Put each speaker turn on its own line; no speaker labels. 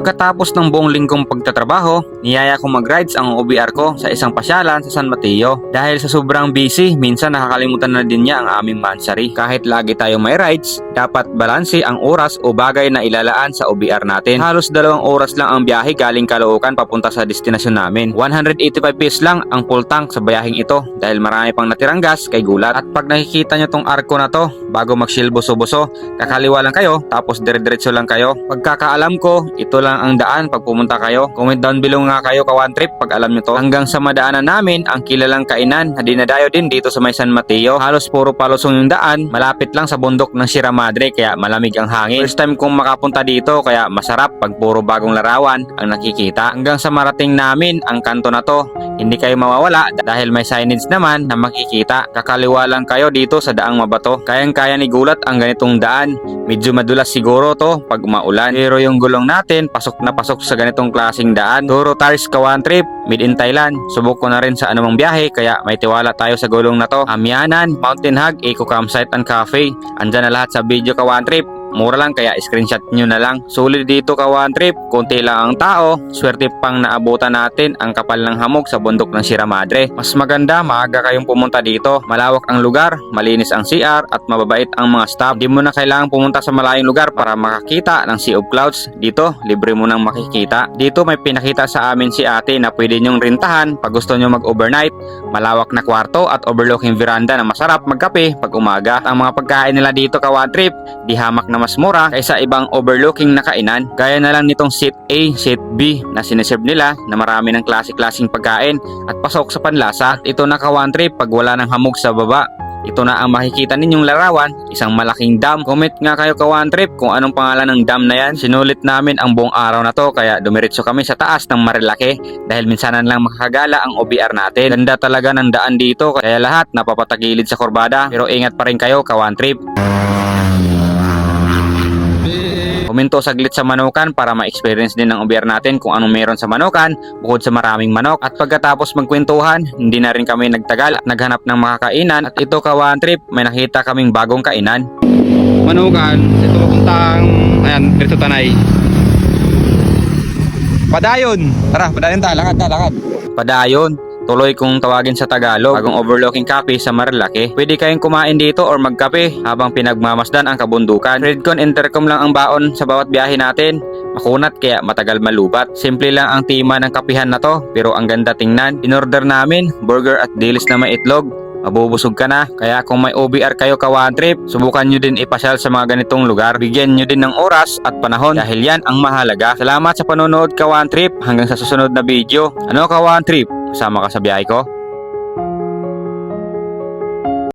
Pagkatapos ng buong linggong pagtatrabaho, niyaya kong mag-rides ang OBR ko sa isang pasyalan sa San Mateo. Dahil sa sobrang busy, minsan nakakalimutan na din niya ang aming mansari. Kahit lagi tayong may rides, dapat balanse ang oras o bagay na ilalaan sa OBR natin. Halos 2 oras lang ang biyahe galing Caloocan papunta sa destinasyon namin. 185 pesos lang ang full tank sa bayaheng ito dahil marami pang natirang gas kay gulat. At pag nakikita nyo tong arko na to, bago mag-shield buso-buso, kakaliwa lang kayo tapos dire-diretso lang kayo. Pagkakaalam ko, ito lang ang daan pag pumunta kayo. Comment down below nga kayo ka one trip pag alam nyo to. Hanggang sa madaanan namin ang kilalang kainan na dinadayo din dito sa may San Mateo. Halos puro palusong yung daan, malapit lang sa bundok ng Sierra Madre kaya malamig ang hangin. First time kong makapunta dito kaya masarap pag puro bagong larawan ang nakikita. Hanggang sa marating namin ang kanto na to, hindi kayo mawawala dahil may signage naman na makikita. Kakaliwa lang kayo dito sa daang mabato. Kayang-kaya ni gulat ang ganitong daan. Medyo madulas siguro to pag umaulan. Pero yung gulong natin, pasok na pasok sa ganitong klaseng daan. Turo tires ka one trip, made in Thailand. Subok ko na rin sa anumang biyahe kaya may tiwala tayo sa gulong na to. Amyanan, Mountain Hug, Eco Campsite and Cafe. Andyan na lahat sa video ka one trip. Mura lang kaya screenshot nyo na lang. Sulit dito ka one trip, konti lang ang tao. Swerte pang naabutan natin ang kapal ng hamog sa bundok ng Sierra Madre. Mas maganda maaga kayong pumunta dito. Malawak ang lugar, malinis ang CR at mababait ang mga staff. Di mo na kailangang pumunta sa malayong lugar para makakita ng Sea of Clouds. Dito, libre mo nang makikita. Dito may pinakita sa amin si ate na pwede nyong rintahan pag gusto nyo mag-overnight. Malawak na kwarto at overlooking veranda na masarap magkape pag umaga. At ang mga pagkain nila dito ka one trip, di hamak na mas mura kaysa ibang overlooking na kainan. Gaya na lang nitong seat A, seat B na sineserve nila na marami ng klase-klaseng pagkain at pasok sa panlasa. At ito na ka one trip pag wala ng hamog sa baba. Ito na ang makikita ninyong larawan, isang malaking dam. Comment nga kayo ka one trip kung anong pangalan ng dam na yan. Sinulit namin ang buong araw na to kaya dumiretso kami sa taas ng Marilake dahil minsanan lang makakagala ang OBR natin. Ganda talaga ng daan dito kaya lahat napapatagilid sa kurbada pero ingat pa rin kayo ka one trip. Kuminto saglit sa Manukan para ma-experience din ng OBR natin kung anong meron sa Manukan bukod sa maraming manok. At pagkatapos magkwentuhan, hindi na rin kami nagtagal at naghanap ng makakainan. At ito ka one trip, may nakita kaming bagong kainan. Manukan, ito papuntang, ayan, dito Tanay. Padayon! Tara, padayon ta, lakad. Padayon. Tuloy kung tawagin sa Tagalog, bagong overlooking cafe sa Marilake. Pwede kayong kumain dito or magkape habang pinagmamasdan ang kabundukan. Redcon Intercom lang ang baon sa bawat biyahe natin. Makunat kaya matagal malubat. Simple lang ang tema ng kapihan na to pero ang ganda tingnan. In-order namin, burger at dilis na may itlog. Mabubusog ka na. Kaya kung may OBR kayo ka one trip, subukan nyo din ipasyal sa mga ganitong lugar. Bigyan nyo din ng oras at panahon dahil yan ang mahalaga. Salamat sa panonood ka one trip. Hanggang sa susunod na video. Ano ka one trip? Sama ka sa biyahe ko?